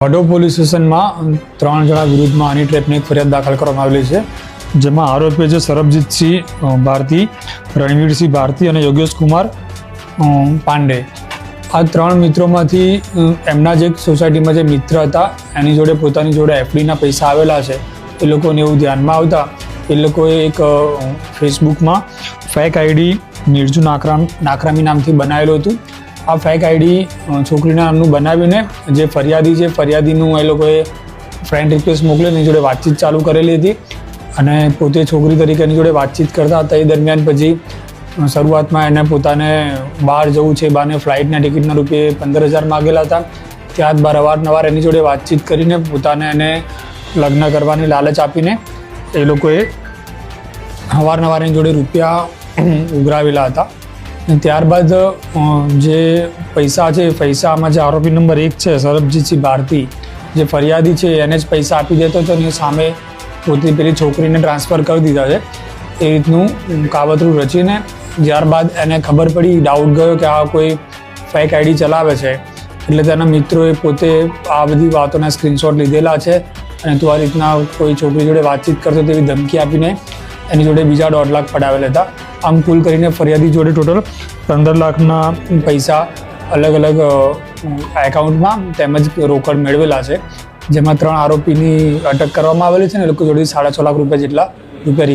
Vadod police સ્ટેશનમાં 3 જણા વિરુદ્ધમાં હની ટ્રેપની એક ફરિયાદ દાખલ કરવામાં આવેલી છે, જેમાં આરોપી છે સરબજીતસિંહ ભારતી, રણવીરસિંહ ભારતી અને યોગેશ કુમાર પાંડે. આ 3 મિત્રોમાંથી એમના જે સોસાયટીમાં જે મિત્ર હતા એની જોડે પોતાની જોડે એફડીના પૈસા આવેલા છે. એ લોકોને એવું ધ્યાનમાં આવતા એ લોકોએ એક ફેસબુકમાં ફેક આઈડી નિર્જુ નાકરામી નામથી બનાવેલું હતું. આ ફેક આઈડી છોકરીના નામનું બનાવીને જે ફરિયાદી છે ફરિયાદીનું એ લોકોએ ફ્રેન્ડ રિક્વેસ્ટ મોકલી એની જોડે વાતચીત ચાલુ કરેલી હતી અને પોતે છોકરી તરીકે એની જોડે વાતચીત કરતા હતા. એ દરમિયાન પછી શરૂઆતમાં એને પોતાને બહાર જવું છે, બહારને ફ્લાઇટના ટિકિટના રૂપિયે 15,000 માગેલા હતા. ત્યારબાદ અવારનવાર એની જોડે વાતચીત કરીને પોતાને એને લગ્ન કરવાની લાલચ આપીને એ લોકોએ અવારનવાર એની જોડે રૂપિયા ઉઘરાવેલા હતા. ત્યારબાદ જે પૈસા છે એ પૈસામાં જે આરોપી નંબર 1 છે સરબજીતસિંહ ભારતી, જે ફરિયાદી છે એને જ પૈસા આપી દેતો હતો અને સામે પોતે પેલી છોકરીને ટ્રાન્સફર કરી દીધા છે. એ રીતનું કાવતરું રચીને ત્યારબાદ એને ખબર પડી, ડાઉટ ગયો કે આ કોઈ ફેક આઈડી ચલાવે છે, એટલે તેના મિત્રોએ પોતે આ બધી વાતોના સ્ક્રીનશોટ લીધેલા છે અને તું આ રીતના કોઈ છોકરી જોડે વાતચીત કરતો તેવી ધમકી આપીને એની જોડે બીજા 1.5 લાખ પડાવેલા હતા. આમ કુલ કરીને ફરિયાદી જોડે ટોટલ 15 લાખના પૈસા અલગ અલગ એકાઉન્ટમાં તેમજ રોકડ મેળવેલા છે, જેમાં 3 આરોપીની અટક કરવામાં આવેલી છે અને એ લોકો જોડે 6.5 લાખ રૂપિયા જેટલા રિકવર